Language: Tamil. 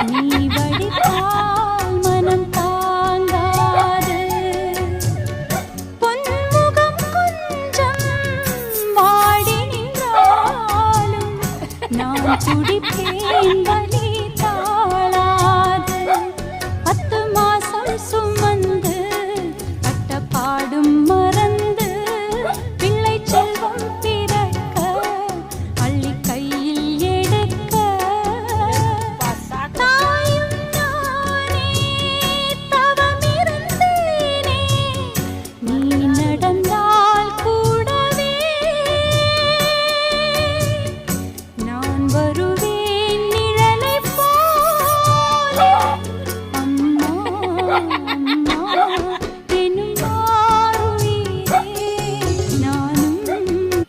நீ வடித்தால் மனம் தாங்காது. பொன்முகம் கொஞ்சம் வாடி நின்றாலும் நான் துடிப்பேன் வலி